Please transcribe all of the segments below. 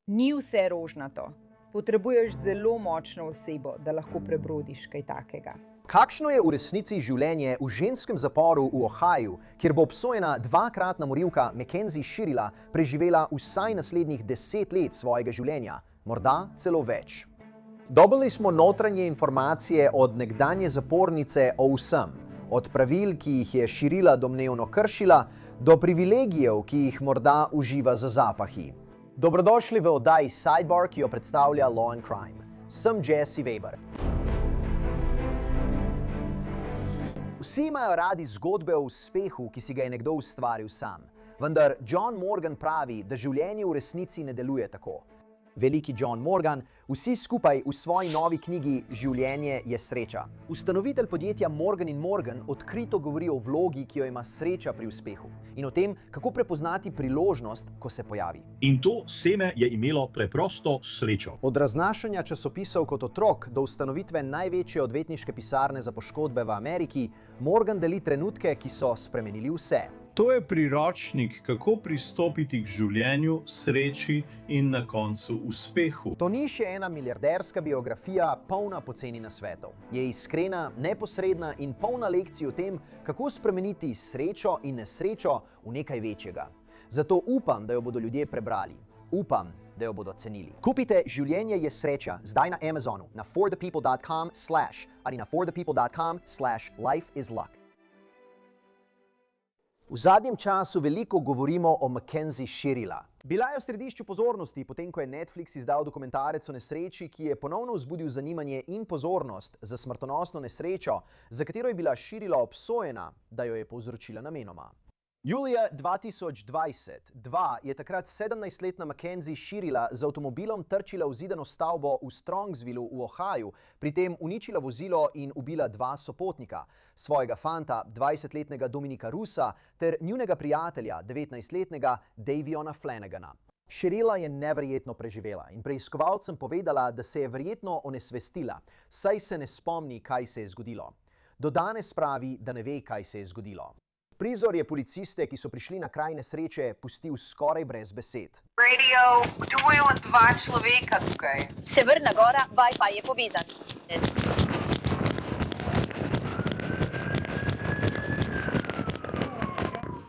Ni vse rožnato. Potrebuješ zelo močno osebo, da lahko prebrodiš kaj takega. Kakšno je v resnici življenje v ženskem zaporu v Ohaju, kjer bo obsojena dvakratna morilka Mackenzie Shirila preživela vsaj naslednjih 10 let svojega življenja, morda celo več? Dobili smo notranje informacije od nekdanje zapornice o vsem, od pravil, ki jih je Shirila domnevno kršila, do privilegijev, ki jih morda uživa za zapahi. Dobrodošli v oddaji Sidebar, ki jo predstavlja Law and Crime. Sem Jesse Weber. Vsi imajo radi zgodbe o uspehu, ki si ga je nekdo ustvaril sam. Vendar John Morgan pravi, da življenje v resnici ne deluje tako. Veliki John Morgan, vsi skupaj v svoji novi knjigi Življenje je sreča. Ustanovitelj podjetja Morgan & Morgan odkrito govori o vlogi, ki jo ima sreča pri uspehu in o tem, kako prepoznati priložnost, ko se pojavi. In to seme je imelo preprosto srečo. Od raznašanja časopisov kot otrok do ustanovitve največje odvetniške pisarne za poškodbe v Ameriki, Morgan deli trenutke, ki so spremenili vse. To je priročnik, kako pristopiti k življenju, sreči in na koncu uspehu. To ni še ena milijarderska biografija, polna poceni nasvetov. Je iskrena, neposredna in polna lekcij o tem, kako spremeniti srečo in nesrečo v nekaj večjega. Zato upam, da jo bodo ljudje prebrali. Upam, da jo bodo cenili. Kupite Življenje je sreča zdaj na Amazonu, na forthepeople.com/ ali na forthepeople.com/lifeisluck. V zadnjem času veliko govorimo o Mackenzie Shirila. Bila je v središču pozornosti, potem ko je Netflix izdal dokumentarec o nesreči, ki je ponovno vzbudil zanimanje in pozornost za smrtonosno nesrečo, za katero je bila Shirila obsojena, da jo je povzročila namenoma. Julija 2022 je takrat 17-letna Mackenzie Shirila z avtomobilom trčila v zidano stavbo v Strongsvillu v Ohaju, pri tem uničila vozilo in ubila 2 sopotnika, svojega fanta, 20-letnega Dominika Russa, ter njunega prijatelja, 19-letnega Daviona Flanagana. Shirila je neverjetno preživela in preiskovalcem povedala, da se je verjetno onesvestila, saj se ne spomni, kaj se je zgodilo. Do danes pravi, da ne ve, kaj se je zgodilo. Prizor je policiste, ki so prišli na kraj nesreče, pustil skoraj brez besed. Radio, potrebujemo 2 človeka tukaj. Severna gora, Wi-Fi je povezan.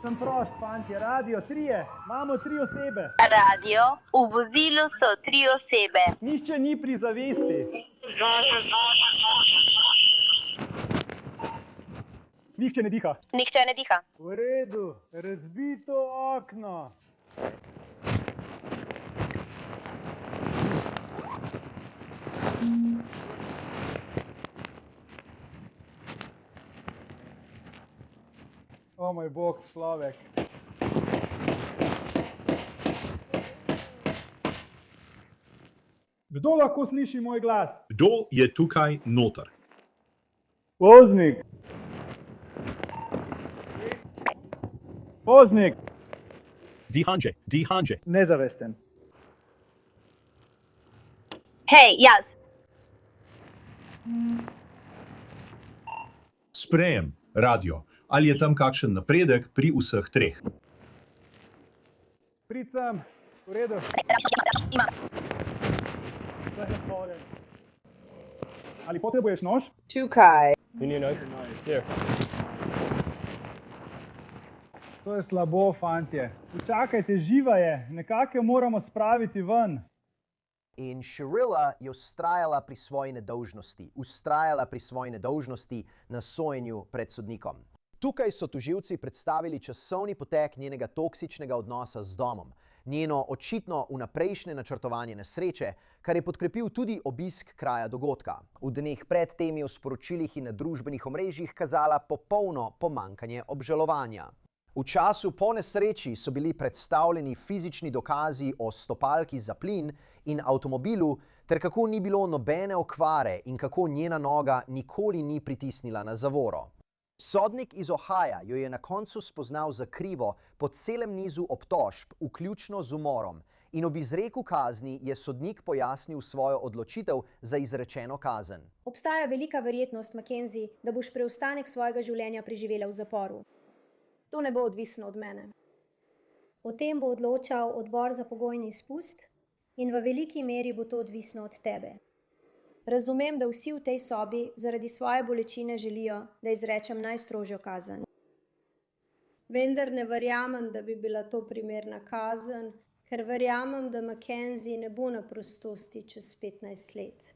Sem prost, fantje, radio, 3, imamo 3 osebe. Radio, v vozilu so 3 osebe. Nihče ni pri zavesti. Nihče ne diha. Nihče ne diha. V redu, razbito okno. O moj bog, človek. Kdo lahko sliši moj glas? Kdo je tukaj noter? Voznik. Voznik. Dihanže. Nezavesten. Hej, jaz. Sprejem, radio. Ali je tam kakšen napredek pri vseh 3? Pricam, v redu. Ima. Ali potrebuješ nož? Tukaj. To je slabo, fantje. Počakajte, živa je. Nekako jo moramo spraviti ven. In Shirila je vztrajala pri svoji nedolžnosti na sojenju pred sodnikom. Tukaj so tožilci predstavili časovni potek njenega toksičnega odnosa z domom, njeno očitno vnaprejšnje načrtovanje nesreče, kar je podkrepil tudi obisk kraja dogodka. V dneh pred tem je v sporočilih in na družbenih omrežjih kazala popolno pomanjkanje obžalovanja. V času po nesreči so bili predstavljeni fizični dokazi o stopalki za plin in avtomobilu, ter kako ni bilo nobene okvare in kako njena noga nikoli ni pritisnila na zavoro. Sodnik iz Ohaja jo je na koncu spoznal za krivo po celem nizu obtožb, vključno z umorom, in ob izreku kazni je sodnik pojasnil svojo odločitev za izrečeno kazen. Obstaja velika verjetnost, Mackenzie, da boš preostanek svojega življenja preživela v zaporu. To ne bo odvisno od mene. O tem bo odločal odbor za pogojni izpust In v veliki meri bo to odvisno od tebe. Razumem, da vsi v tej sobi zaradi svoje bolečine želijo, da izrečem najstrožjo kazen. Vendar ne verjamem, da bi bila to primerna kazen, ker verjamem, da Mackenzie ne bo na prostosti čez 15 let.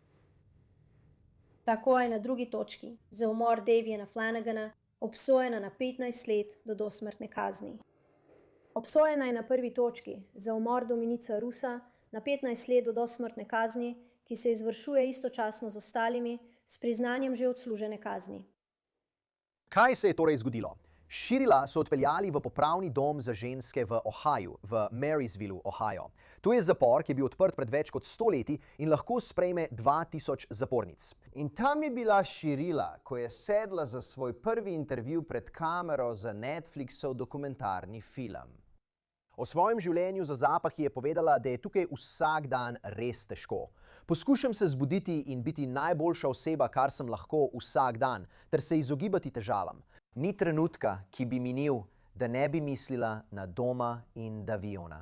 Tako je na drugi točki, za umor Daviana Flanagana, obsojena na 15 let do dosmrtne kazni. Obsojena je na prvi točki, za umor Dominica Rusa, na 15 let do dosmrtne kazni, ki se izvršuje istočasno z ostalimi, s priznanjem že odslužene kazni. Kaj se je torej zgodilo? Shirila so odpeljali v popravni dom za ženske v Ohaju, v Marysvillu, Ohio. To je zapor, ki je bil odprt pred več kot 100 leti in lahko sprejme 2000 zapornic. In tam je bila Shirila, ko je sedla za svoj prvi intervju pred kamero za Netflixov dokumentarni film. O svojem življenju za zapahi je povedala, da je tukaj vsak dan res težko. Poskušam se zbuditi in biti najboljša oseba, kar sem lahko vsak dan, ter se izogibati težavam. Ni trenutka, ki bi minil, da ne bi mislila na doma in Daviona.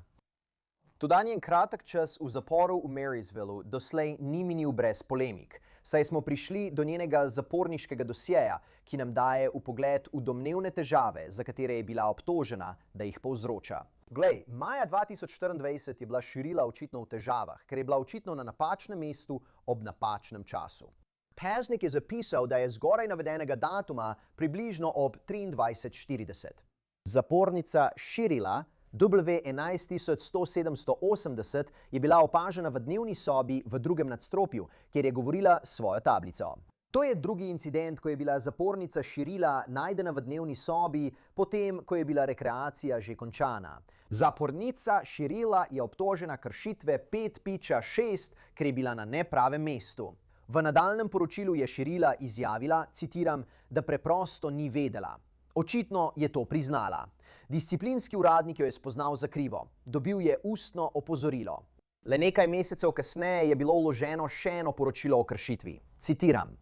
Toda njen kratek čas v zaporu v Marysvillu doslej ni minil brez polemik, saj smo prišli do njenega zaporniškega dosjeja, ki nam daje vpogled v domnevne težave, za katere je bila obtožena, da jih povzroča. Glej, maja 2024 je bila Shirila očitno v težavah, ker je bila očitno na napačnem mestu ob napačnem času. Paznik je zapisal, da je zgoraj navedenega datuma približno ob 23:40. Zapornica Shirila, W11180, je bila opažena v dnevni sobi v drugem nadstropju, kjer je govorila svojo tablico. To je drugi incident, ko je bila zapornica Shirila najdena v dnevni sobi, potem, ko je bila rekreacija že končana. Zapornica Shirila je obtožena kršitve 5-6, ker je bila na nepravem mestu. V nadaljnjem poročilu je Shirila izjavila, citiram, da preprosto ni vedela. Očitno je to priznala. Disciplinski uradnik jo je spoznal za krivo. Dobil je ustno opozorilo. Le nekaj mesecev kasneje je bilo vloženo še eno poročilo o kršitvi. Citiram.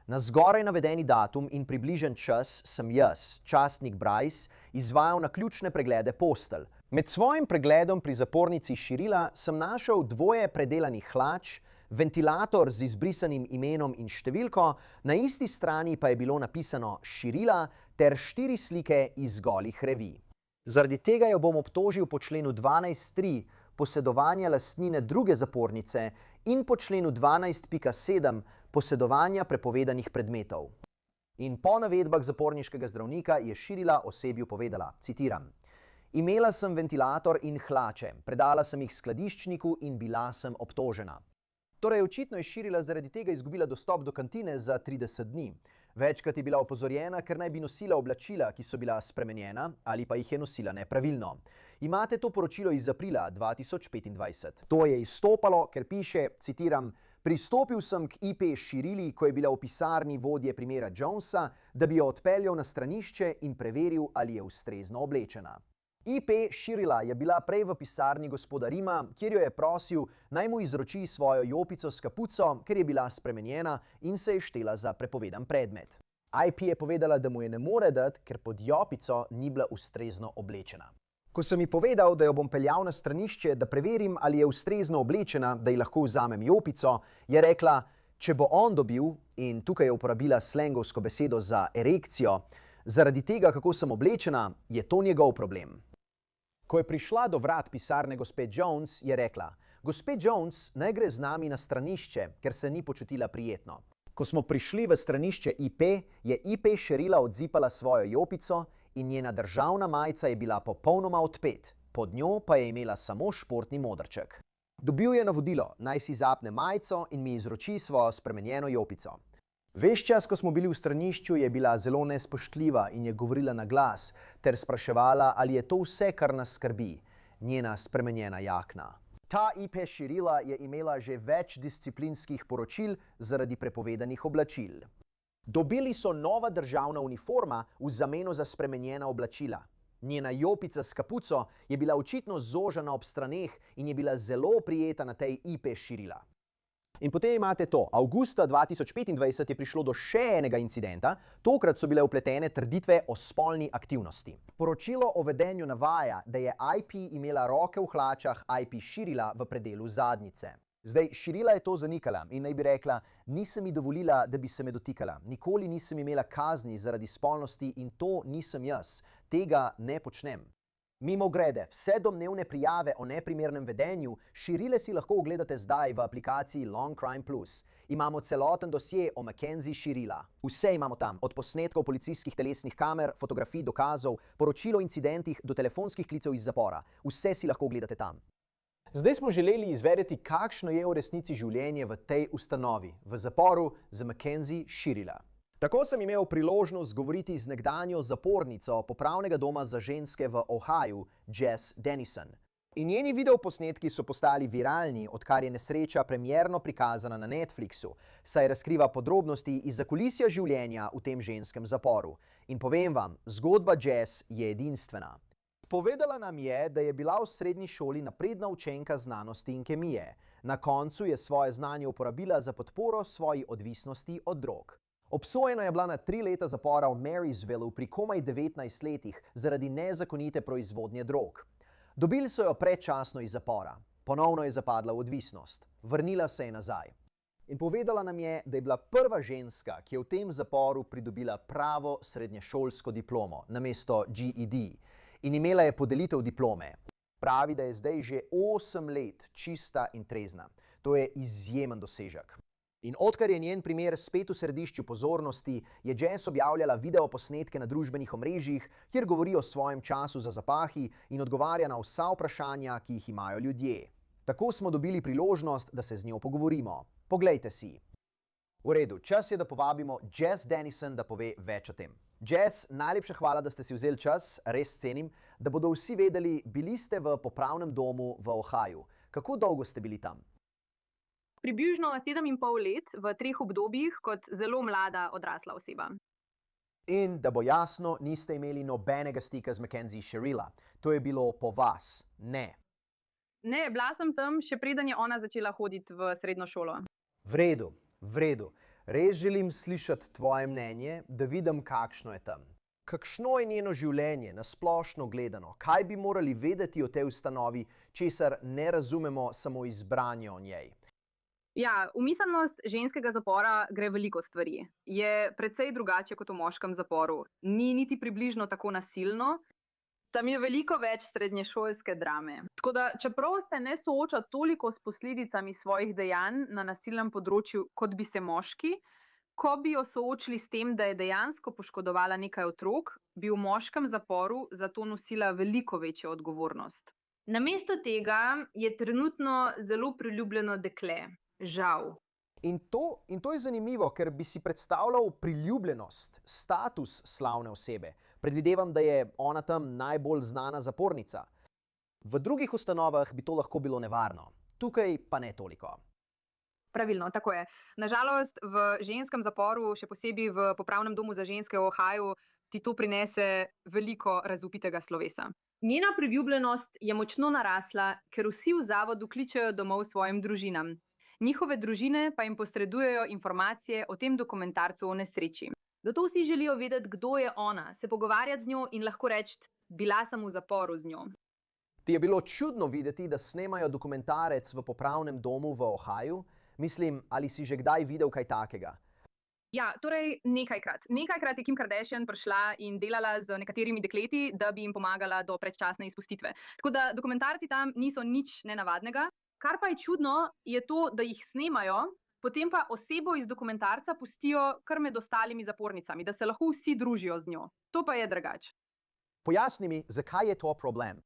Na zgoraj navedeni datum in približen čas sem jaz, častnik Bryce, izvajal naključne preglede postelj. Med svojim pregledom pri zapornici Shirila sem našel 2 predelanih hlač, ventilator z izbrisanim imenom in številko, na isti strani pa je bilo napisano Shirila ter 4 slike iz golih revij. Zaradi tega jo bom obtožil po členu 12.3 posedovanja lastnine druge zapornice in po členu 12.7 posedovanja prepovedanih predmetov. In po navedbah zaporniškega zdravnika je Shirila osebju povedala, citiram, imela sem ventilator in hlače, predala sem jih skladiščniku in bila sem obtožena. Torej, očitno je Shirila zaradi tega izgubila dostop do kantine za 30 dni. Večkrat je bila opozorjena, ker naj bi nosila oblačila, ki so bila spremenjena ali pa jih je nosila nepravilno. Imate to poročilo iz aprila 2025. To je izstopalo, ker piše, citiram, pristopil sem k IP Shirili, ko je bila v pisarni vodje primera Jonesa, da bi jo odpeljal na stranišče in preveril, ali je ustrezno oblečena. IP Shirila je bila prej v pisarni gospoda Rima, kjer jo je prosil, naj mu izroči svojo jopico s kapuco, ker je bila spremenjena in se je štela za prepovedan predmet. IP je povedala, da mu je ne more dati, ker pod jopico ni bila ustrezno oblečena. Ko sem ji povedal, da jo bom peljal na stranišče, da preverim, ali je ustrezno oblečena, da ji lahko vzamem jopico, je rekla, če bo on dobil, in tukaj je uporabila slengovsko besedo za erekcijo, zaradi tega, kako sem oblečena, je to njegov problem. Ko je prišla do vrat pisarne gospe Jones, je rekla, gospe Jones, naj gre z nami na stranišče, ker se ni počutila prijetno. Ko smo prišli v stranišče IP, je IP Shirila odzipala svojo jopico in njena državna majica je bila popolnoma odpet, pod njo pa je imela samo športni modrček. Dobil je navodilo, naj si zapne majico in mi izroči svojo spremenjeno jopico. Ves čas, ko smo bili v stranišču, je bila zelo nespoštljiva in je govorila na glas, ter spraševala, ali je to vse, kar nas skrbi, njena spremenjena jakna. Ta IP Shirila je imela že več disciplinskih poročil zaradi prepovedanih oblačil. Dobili so nova državna uniforma v zameno za spremenjena oblačila. Njena jopica s kapuco je bila očitno zožana ob straneh in je bila zelo prijeta na tej IP Shirila. In potem imate to. Avgusta 2025 je prišlo do še enega incidenta, tokrat so bile vpletene trditve o spolni aktivnosti. Poročilo o vedenju navaja, da je IP imela roke v hlačah IP Shirila v predelu zadnjice. Zdaj, Shirila je to zanikala in naj bi rekla, nisem mi dovolila, da bi se me dotikala. Nikoli nisem imela kazni zaradi spolnosti in to nisem jaz. Tega ne počnem. Mimogrede, vse domnevne prijave o neprimernem vedenju Shirile si lahko ogledate zdaj v aplikaciji Long Crime Plus. Imamo celoten dosje o Mackenzie Shirila. Vse imamo tam, od posnetkov policijskih telesnih kamer, fotografij, dokazov, poročil o incidentih do telefonskih klicev iz zapora. Vse si lahko ogledate tam. Zdaj smo želeli izvedeti, kakšno je v resnici življenje v tej ustanovi, v zaporu za Mackenzie Shirila. Tako sem imel priložnost govoriti z nekdanjo zapornico popravnega doma za ženske v Ohiu, Jess Dennison. In njeni videoposnetki so postali viralni, odkar je nesreča premierno prikazana na Netflixu, saj razkriva podrobnosti iz zakulisja življenja v tem ženskem zaporu. In povem vam, zgodba Jess je edinstvena. Povedala nam je, da je bila v srednji šoli napredna učenka znanosti in kemije. Na koncu je svoje znanje uporabila za podporo svoji odvisnosti od drog. Obsojena je bila na 3 leta zapora v Marysvillu pri komaj 19 letih zaradi nezakonite proizvodnje drog. Dobili so jo predčasno iz zapora. Ponovno je zapadla v odvisnost. Vrnila se je nazaj. In povedala nam je, da je bila prva ženska, ki je v tem zaporu pridobila pravo srednješolsko diplomo namesto GED. In imela je podelitev diplome. Pravi, da je zdaj že 8 let čista in trezna. To je izjemen dosežek. In odkar je njen primer spet v središču pozornosti, je Jess objavljala videoposnetke na družbenih omrežjih, kjer govori o svojem času za zapahi in odgovarja na vsa vprašanja, ki jih imajo ljudje. Tako smo dobili priložnost, da se z njo pogovorimo. Poglejte si. V redu, čas je, da povabimo Jess Dennison, da pove več o tem. Jess, najlepša hvala, da ste si vzeli čas, res cenim, da bodo vsi vedeli, bili ste v popravnem domu v Ohiu. Kako dolgo ste bili tam? Približno 7,5 let v 3 obdobjih kot zelo mlada odrasla oseba. In da bo jasno, niste imeli nobenega stika z Mackenzie Shirila. To je bilo po vas. Ne. Ne, bila sem tam, še preden je ona začela hoditi v srednjo šolo. V redu, v redu. Res želim slišati tvoje mnenje, da vidim, kakšno je tam. Kakšno je njeno življenje, nasplošno gledano? Kaj bi morali vedeti o tej ustanovi, česar ne razumemo samo iz branja o njej? Ja, v miselnost ženskega zapora gre veliko stvari. Je precej drugače kot v moškem zaporu. Ni niti približno tako nasilno. Tam je veliko več srednješolske drame. Tako da, čeprav se ne sooča toliko s posledicami svojih dejanj na nasilnem področju, kot bi se moški, ko bi jo soočili s tem, da je dejansko poškodovala nekaj otrok, bi v moškem zaporu zato nosila veliko večjo odgovornost. Namesto tega je trenutno zelo priljubljeno dekle. Žal. In to je zanimivo, ker bi si predstavljal priljubljenost, status slavne osebe. Predvidevam, da je ona tam najbolj znana zapornica. V drugih ustanovah bi to lahko bilo nevarno. Tukaj pa ne toliko. Pravilno, tako je. Nažalost, v ženskem zaporu, še posebej v popravnem domu za ženske v Ohiu, ti to prinese veliko razvpitega slovesa. Njena priljubljenost je močno narasla, ker vsi v zavodu kličejo domov svojim družinam. Njihove družine pa jim posredujejo informacije o tem dokumentarcu o nesreči. Zato vsi želijo vedeti, kdo je ona, se pogovarjati z njo in lahko reči, bila sem v zaporu z njo. Ti je bilo čudno videti, da snemajo dokumentarec v popravnem domu v Ohiu? Mislim, ali si že kdaj videl kaj takega? Ja, torej nekajkrat. Nekajkrat je Kim Kardashian prišla in delala z nekaterimi dekleti, da bi jim pomagala do predčasne izpustitve. Tako da dokumentarci tam niso nič nenavadnega. Kar pa je čudno, je to, da jih snemajo, potem pa osebo iz dokumentarca pustijo kar med ostalimi zapornicami, da se lahko vsi družijo z njo. To pa je drugače. Pojasni mi, zakaj je to problem?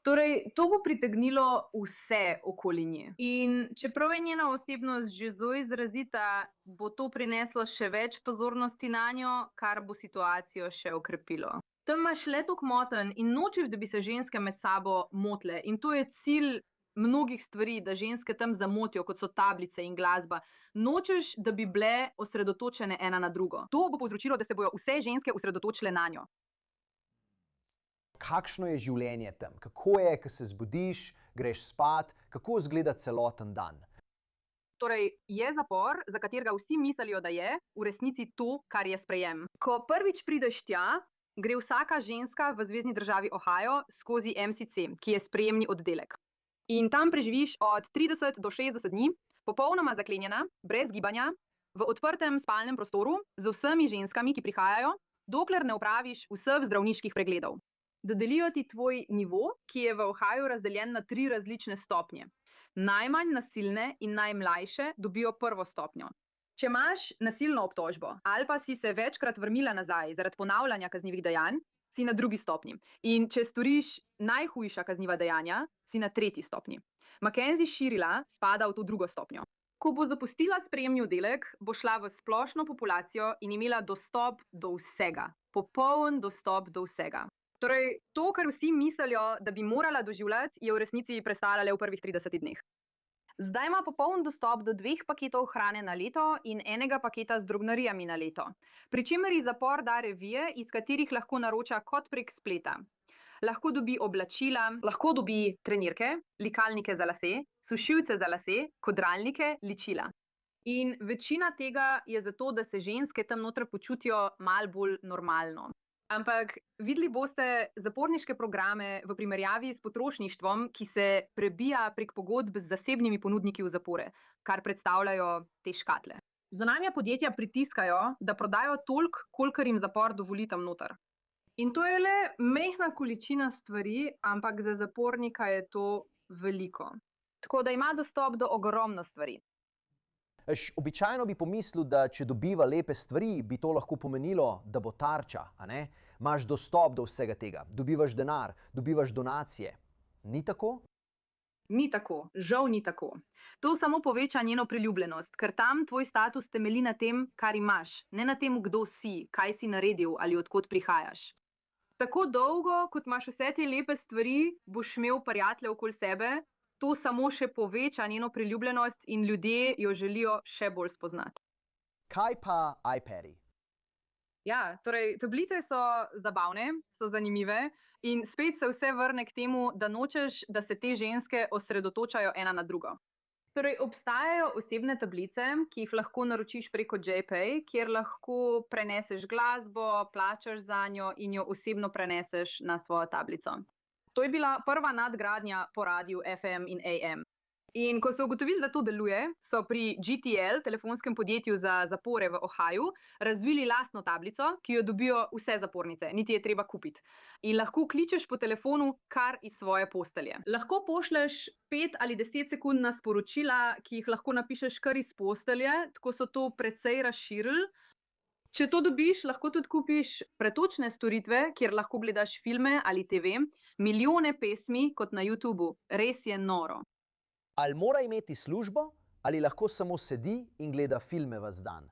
Torej, to bo pritegnilo vse okoli nje. In čeprav je njena osebnost že zelo izrazita, bo to prineslo še več pozornosti nanjo, kar bo situacijo še okrepilo. Tam imaš le toliko motenj in nočeš, da bi se ženske med sabo motile. In to je cilj mnogih stvari, da ženske tam zamotijo, kot so tablice in glasba. Nočeš, da bi bile osredotočene ena na drugo. To bo povzročilo, da se bojo vse ženske osredotočile na njo. Kakšno je življenje tam? Kako je, ko se zbudiš, greš spat? Kako izgleda celoten dan? Torej, je zapor, za katerega vsi mislijo, da je, v resnici to, kar je sprejem. Ko prvič prideš tja, gre vsaka ženska v zvezni državi Ohio skozi MCC, ki je sprejemni oddelek. In tam preživiš od 30 do 60 dni, popolnoma zaklenjena, brez gibanja, v odprtem spalnem prostoru z vsemi ženskami, ki prihajajo, dokler ne opraviš vseh zdravniških pregledov. Dodelijo ti tvoj nivo, ki je v Ohaju razdeljen na 3 različne stopnje. Najmanj nasilne in najmlajše dobijo prvo stopnjo. Če imaš nasilno obtožbo ali pa si se večkrat vrnila nazaj zaradi ponavljanja kaznivih dejanj, si na 2. stopnji. In če storiš najhujša kazniva dejanja, si na 3. stopnji. Mackenzie širila spada v to 2. stopnjo. Ko bo zapustila sprejemni oddelek, bo šla v splošno populacijo in imela dostop do vsega. Popoln dostop do vsega. Torej, to, kar vsi mislijo, da bi morala doživljati, je v resnici prestala le v prvih 30 dneh. Zdaj ima popoln dostop do 2 paketov hrane na leto in 1 paketa z drobnarijami na leto. Pri čemer ji zapor da revije, iz katerih lahko naroča kot prek spleta. Lahko dobi oblačila, lahko dobi trenirke, likalnike za lase, sušilce za lase, kodralnike, ličila. In večina tega je zato, da se ženske tam noter počutijo malo bolj normalno. Ampak videli boste zaporniške programe v primerjavi s potrošništvom, ki se prebija prek pogodb z zasebnimi ponudniki v zapore, kar predstavljajo te škatle. Zunanja podjetja pritiskajo, da prodajo toliko, kolikor jim zapor dovoli tam noter. In to je le majhna količina stvari, ampak za zapornika je to veliko. Tako da ima dostop do ogromno stvari. Običajno bi pomislil, da če dobiva lepe stvari, bi to lahko pomenilo, da bo tarča, a ne? Imaš dostop do vsega tega, dobivaš denar, dobivaš donacije. Ni tako? Ni tako, žal ni tako. To samo poveča njeno priljubljenost, ker tam tvoj status temelji na tem, kar imaš, ne na tem, kdo si, kaj si naredil ali od kod prihajaš. Tako dolgo, kot imaš vse te lepe stvari, boš imel prijatelje okoli sebe, to samo še poveča njeno priljubljenost in ljudje jo želijo še bolj spoznati. Kaj pa iPadi? Ja, torej, tablice so zabavne, so zanimive in spet se vse vrne k temu, da nočeš, da se te ženske osredotočajo ena na drugo. Torej, obstajajo osebne tablice, ki jih lahko naročiš preko JPay, kjer lahko preneseš glasbo, plačaš zanjo in jo osebno preneseš na svojo tablico. To je bila prva nadgradnja po radiju FM in AM. In ko so ugotovili, da to deluje, so pri GTL, telefonskem podjetju za zapore v Ohaju, razvili lastno tablico, ki jo dobijo vse zapornice, niti je treba kupiti. In lahko kličeš po telefonu kar iz svoje postelje. Lahko pošleš 5 ali 10 sekundna sporočila, ki jih lahko napišeš kar iz postelje, tako so to precej razširili. Če to dobiš, lahko tudi kupiš pretočne storitve, kjer lahko gledaš filme ali TV, milijone pesmi kot na YouTubu. Res je noro. Ali mora imeti službo, ali lahko samo sedi in gleda filme ves dan?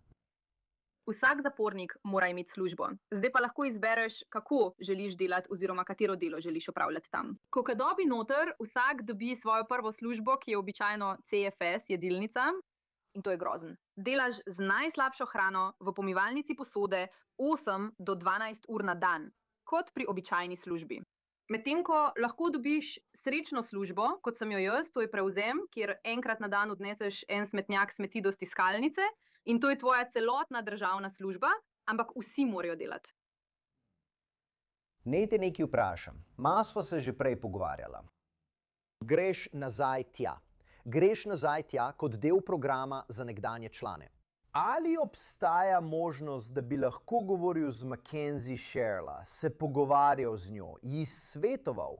Vsak zapornik mora imeti službo. Zdaj pa lahko izbereš, kako želiš delati oziroma katero delo želiš opravljati tam. Ko dobi noter, vsak dobi svojo prvo službo, ki je običajno CFS, jedilnica. In to je grozen. Delaš z najslabšo hrano v pomivalnici posode 8 do 12 ur na dan, kot pri običajni službi. Medtem ko lahko dobiš srečno službo, kot sem jo jaz, to je prevzem, kjer enkrat na dan odneseš en smetnjak smeti do stiskalnice in to je tvoja celotna državna služba, ampak vsi morajo delati. Naj te nekaj vprašam. Malo sva se že prej pogovarjala. Greš nazaj tja. Greš nazaj tja kot del programa za nekdanje člane. Ali obstaja možnost, da bi lahko govoril z Mackenzie Sherla, se pogovarjal z njo, ji svetoval?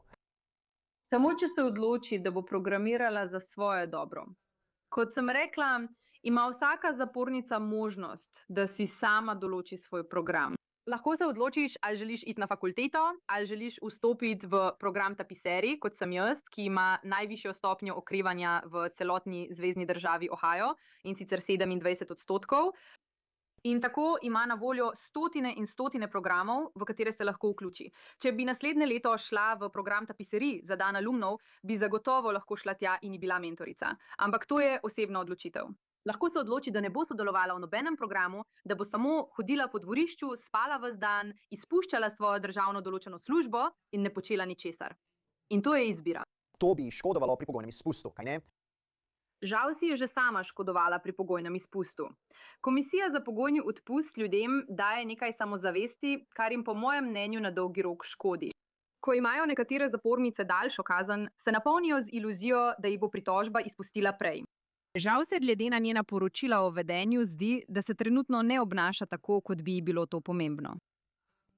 Samo če se odloči, da bo programirala za svoje dobro. Kot sem rekla, ima vsaka zapornica možnost, da si sama določi svoj program. Lahko se odločiš, ali želiš iti na fakulteto, ali želiš vstopiti v program tapiserij, kot sem jaz, ki ima najvišjo stopnjo okrevanja v celotni zvezni državi Ohio, in sicer 27%. In tako ima na voljo stotine in stotine programov, v katere se lahko vključi. Če bi naslednje leto šla v program tapiserij za dan alumnov, bi zagotovo lahko šla tja in bila mentorica. Ampak to je osebna odločitev. Lahko se odloči, da ne bo sodelovala v nobenem programu, da bo samo hodila po dvorišču, spala ves dan, izpuščala svojo državno določeno službo in ne počela ničesar. In to je izbira. To bi škodovalo pri pogojnem izpustu, kaj ne? Žal si je že sama škodovala pri pogojnem izpustu. Komisija za pogojni odpust ljudem daje nekaj samozavesti, kar jim po mojem mnenju na dolgi rok škodi. Ko imajo nekatere zapornice daljšo kazen, se napolnijo z iluzijo, da jih bo pritožba izpustila prej. Žal se glede na njena poročila o vedenju zdi, da se trenutno ne obnaša tako, kot bi ji bilo to pomembno.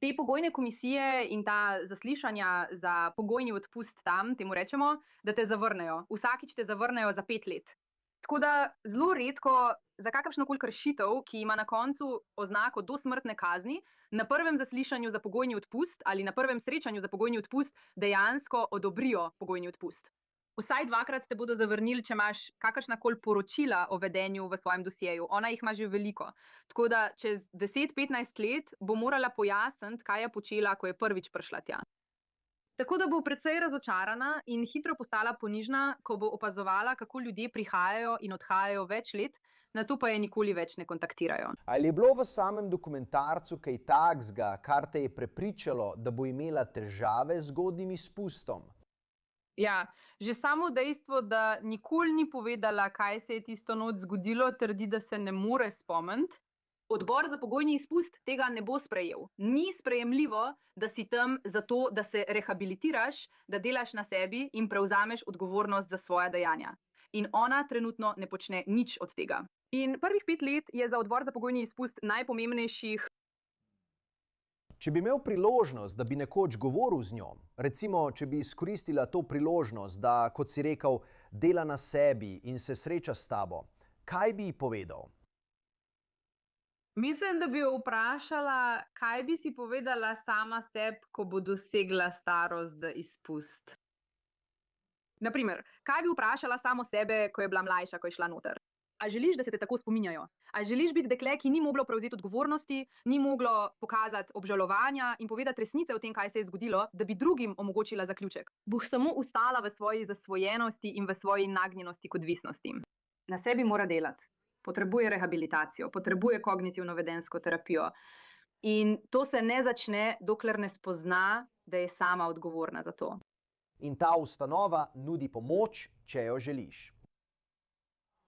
Te pogojne komisije in ta zaslišanja za pogojni odpust tam, temu rečemo, da te zavrnejo. Vsakič te zavrnejo za 5 let. Tako da zelo redko za kakršnokoli kršitev, ki ima na koncu oznako dosmrtne kazni, na prvem zaslišanju za pogojni odpust ali na prvem srečanju za pogojni odpust dejansko odobrijo pogojni odpust. Vsaj 2-krat te bodo zavrnili, če imaš kakršnakoli poročila o vedenju v svojem dosjeju. Ona jih ima že veliko. Tako da čez 10-15 let bo morala pojasniti, kaj je počela, ko je prvič prišla tja. Tako da bo precej razočarana in hitro postala ponižna, ko bo opazovala, kako ljudje prihajajo in odhajajo več let, nato pa je nikoli več ne kontaktirajo. Ali je bilo v samem dokumentarcu kaj takega, kar te je prepričalo, da bo imela težave z zgodnjim izpustom? Ja, že samo dejstvo, da nikoli ni povedala, kaj se je tisto noč zgodilo, trdi, da se ne more spomniti. Odbor za pogojni izpust tega ne bo sprejel. Ni sprejemljivo, da si tam zato, da se rehabilitiraš, da delaš na sebi in prevzameš odgovornost za svoja dejanja. In ona trenutno ne počne nič od tega. In prvih 5 let je za odbor za pogojni izpust najpomembnejših. Če bi imel priložnost, da bi nekoč govoril z njo, recimo, če bi izkoristila to priložnost, da, kot si rekel, dela na sebi in se sreča s tabo, kaj bi ji povedal? Mislim, da bi jo vprašala, kaj bi si povedala sama sebi, ko bo dosegla starost za izpust. Naprimer, kaj bi vprašala samo sebe, ko je bila mlajša, ko je šla noter? A želiš, da se te tako spominjajo? A želiš biti dekle, ki ni moglo prevzeti odgovornosti, ni moglo pokazati obžalovanja in povedati resnice o tem, kaj se je zgodilo, da bi drugim omogočila zaključek? Boš samo ustala v svoji zasvojenosti in v svoji nagnjenosti k odvisnosti. Na sebi mora delati. Potrebuje rehabilitacijo, potrebuje kognitivno-vedensko terapijo. In to se ne začne, dokler ne spozna, da je sama odgovorna za to. In ta ustanova nudi pomoč, če jo želiš.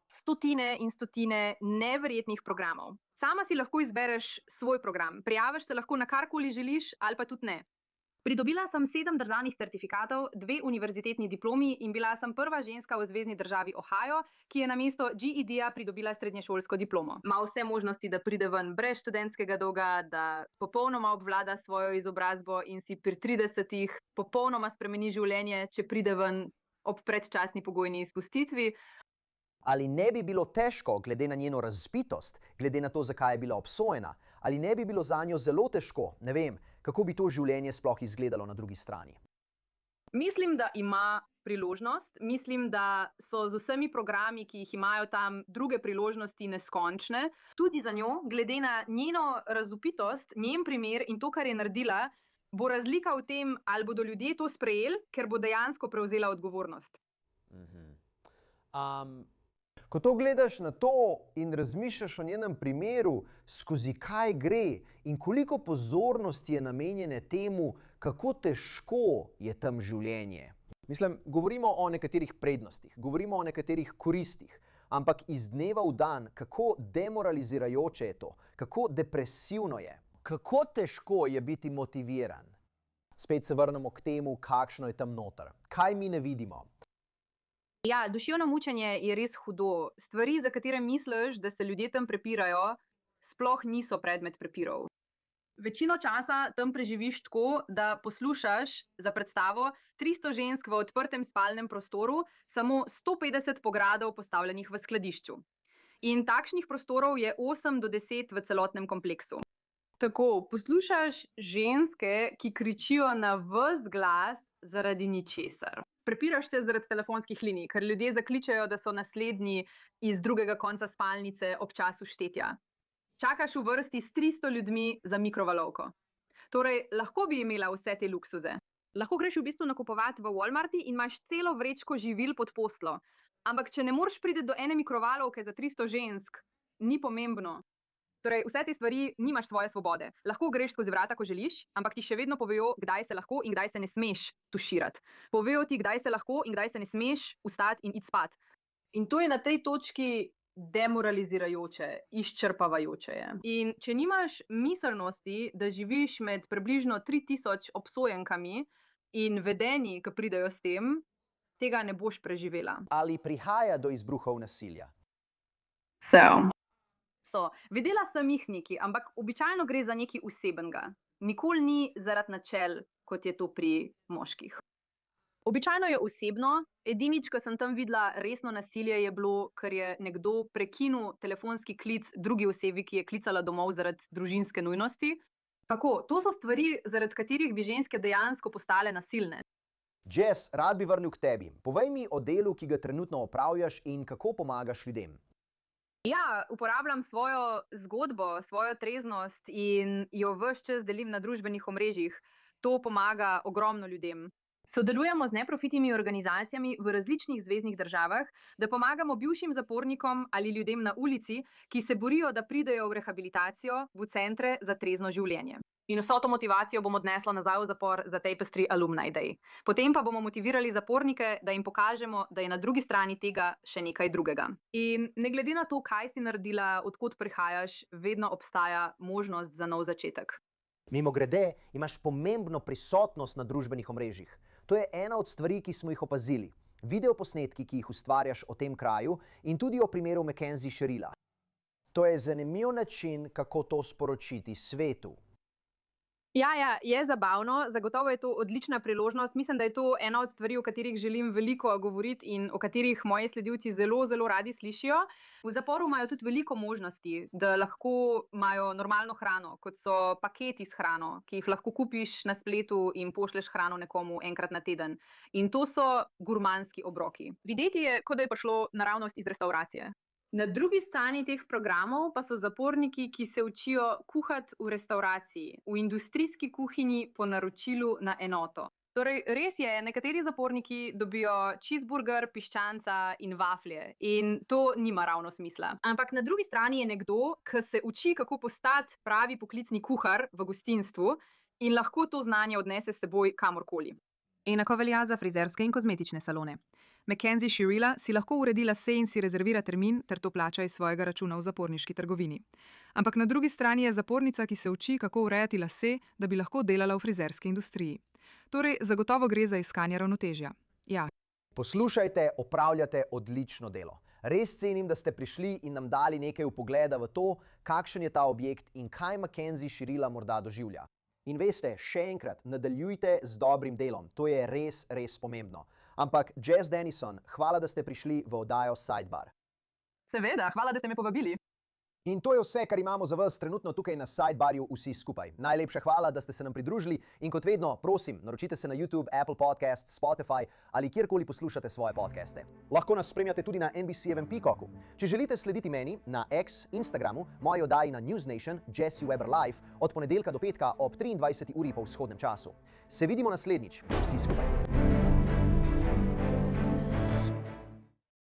Stotine in stotine neverjetnih programov. Sama si lahko izbereš svoj program. Prijaviš se lahko na karkoli želiš ali pa tudi ne. Pridobila sem 7 državnih certifikatov, 2 univerzitetni diplomi in bila sem prva ženska v zvezni državi Ohio, ki je namesto GED-ja pridobila srednješolsko diplomo. Ima vse možnosti, da pride ven brez študentskega dolga, da popolnoma obvlada svojo izobrazbo in si pri 30-ih popolnoma spremeni življenje, če pride ven ob predčasni pogojni izpustitvi. Ali ne bi bilo težko, glede na njeno razvpitost, glede na to, zakaj je bila obsojena, ali ne bi bilo zanjo zelo težko, ne vem, kako bi to življenje sploh izgledalo na drugi strani? Mislim, da ima priložnost. Mislim, da so z vsemi programi, ki jih imajo tam, druge priložnosti neskončne. Tudi za njo, glede na njeno razvpitost, njen primer in to, kar je naredila, bo razlika v tem, ali bodo ljudje to sprejeli, ker bo dejansko prevzela odgovornost. Ko to gledaš na to in razmišljaš o njenem primeru, skozi kaj gre in koliko pozornosti je namenjene temu, kako težko je tam življenje. Mislim, govorimo o nekaterih prednostih, govorimo o nekaterih koristih, ampak iz dneva v dan, kako demoralizirajoče je to, kako depresivno je, kako težko je biti motiviran. Spet se vrnemo k temu, kakšno je tam noter. Kaj mi ne vidimo? Ja, duševno mučenje je res hudo. Stvari, za katere misliš, da se ljudje tam prepirajo, sploh niso predmet prepirov. Večino časa tam preživiš tako, da poslušaš za predstavo 300 žensk v odprtem spalnem prostoru, samo 150 pogradov postavljenih v skladišču. In takšnih prostorov je 8 do 10 v celotnem kompleksu. Tako, poslušaš ženske, ki kričijo na ves glas zaradi ničesar. Prepiraš se zaradi telefonskih linij, ker ljudje zakličajo, da so naslednji iz drugega konca spalnice ob času štetja. Čakaš v vrsti s 300 ljudmi za mikrovalovko. Torej, lahko bi imela vse te luksuze. Lahko greš v bistvu nakupovati v Walmarti in imaš celo vrečko živil pod posteljo. Ampak če ne moreš priti do ene mikrovalovke za 300 žensk, ni pomembno. Torej, vse te stvari nimaš svoje svobode. Lahko greš skozi vrata, ko želiš, ampak ti še vedno povejo, kdaj se lahko in kdaj se ne smeš tuširati. Povejo ti, kdaj se lahko in kdaj se ne smeš vstati in iti spat. In to je na tej točki demoralizirajoče, izčrpavajoče je. In če nimaš miselnosti, da živiš med približno 3000 obsojenkami in vedenji, ki pridejo s tem, tega ne boš preživela. Ali prihaja do izbruhov nasilja? Videla sem jih neki, ampak običajno gre za nekaj osebnega. Nikoli ni zaradi načel, kot je to pri moških. Običajno je osebno. Edinič, ko sem tam videla resno nasilje, je bilo, ker je nekdo prekinil telefonski klic drugi osebi, ki je klicala domov zaradi družinske nujnosti. Tako, to so stvari, zaradi katerih bi ženske dejansko postale nasilne. Jess, rad bi vrnil k tebi. Povej mi o delu, ki ga trenutno opravljaš in kako pomagaš ljudem. Ja, uporabljam svojo zgodbo, svojo treznost in jo ves čas delim na družbenih omrežjih. To pomaga ogromno ljudem. Sodelujemo z neprofitnimi organizacijami v različnih zveznih državah, da pomagamo bivšim zapornikom ali ljudem na ulici, ki se borijo, da pridejo v rehabilitacijo, v centre za trezno življenje. In vso to motivacijo bom odnesla nazaj v zapor za Tapestry Alumni Day. Potem pa bomo motivirali zapornike, da jim pokažemo, da je na drugi strani tega še nekaj drugega. In ne glede na to, kaj si naredila, odkot prihajaš, vedno obstaja možnost za nov začetek. Mimogrede, imaš pomembno prisotnost na družbenih omrežjih. To je ena od stvari, ki smo jih opazili. Videoposnetki, ki jih ustvarjaš o tem kraju in tudi o primeru Mackenzie Shirila. To je zanimiv način, kako to sporočiti svetu. Ja, je zabavno, zagotovo je to odlična priložnost. Mislim, da je to ena od stvari, o katerih želim veliko govoriti in o katerih moji sledilci zelo, zelo radi slišijo. V zaporu imajo tudi veliko možnosti, da lahko imajo normalno hrano, kot so paketi s hrano, ki jih lahko kupiš na spletu in pošlješ hrano nekomu enkrat na teden. In to so gurmanski obroki. Videti je, kot da je prišlo naravnost iz restauracije. Na drugi strani teh programov pa so zaporniki, ki se učijo kuhati v restavraciji, v industrijski kuhinji po naročilu na enoto. Torej, res je, nekateri zaporniki dobijo cheeseburger, piščanca in vaflje in to nima ravno smisla. Ampak na drugi strani je nekdo, ki se uči, kako postati pravi poklicni kuhar v gostinstvu in lahko to znanje odnese s seboj kamorkoli. Enako velja za frizerske in kozmetične salone. Mackenzie Shirila si lahko uredi lase in si rezervira termin ter to plača iz svojega računa v zaporniški trgovini. Ampak na drugi strani je zapornica, ki se uči, kako urejati lase, da bi lahko delala v frizerski industriji. Torej, zagotovo gre za iskanje ravnotežja. Ja. Poslušajte, opravljate odlično delo. Res cenim, da ste prišli in nam dali nekaj vpogleda v to, kakšen je ta objekt in kaj Mackenzie Shirila morda doživlja. In veste, še enkrat, nadaljujte z dobrim delom. To je res, res pomembno. Ampak, Jess Dennison, hvala, da ste prišli v oddajo Sidebar. Seveda, hvala, da ste me povabili. In to je vse, kar imamo za vas trenutno tukaj na Sidebarju vsi skupaj. Najlepša hvala, da ste se nam pridružili in kot vedno, prosim, naročite se na YouTube, Apple Podcast, Spotify ali kjerkoli poslušate svoje podcaste. Lahko nas spremljate tudi na NBC-evem Peacocku. Če želite slediti meni na X, Instagramu, moji oddaji na News Nation, Jesse Weber Live, od ponedeljka do petka ob 23. uri po vzhodnem času. Se vidimo naslednjič, vsi skupaj.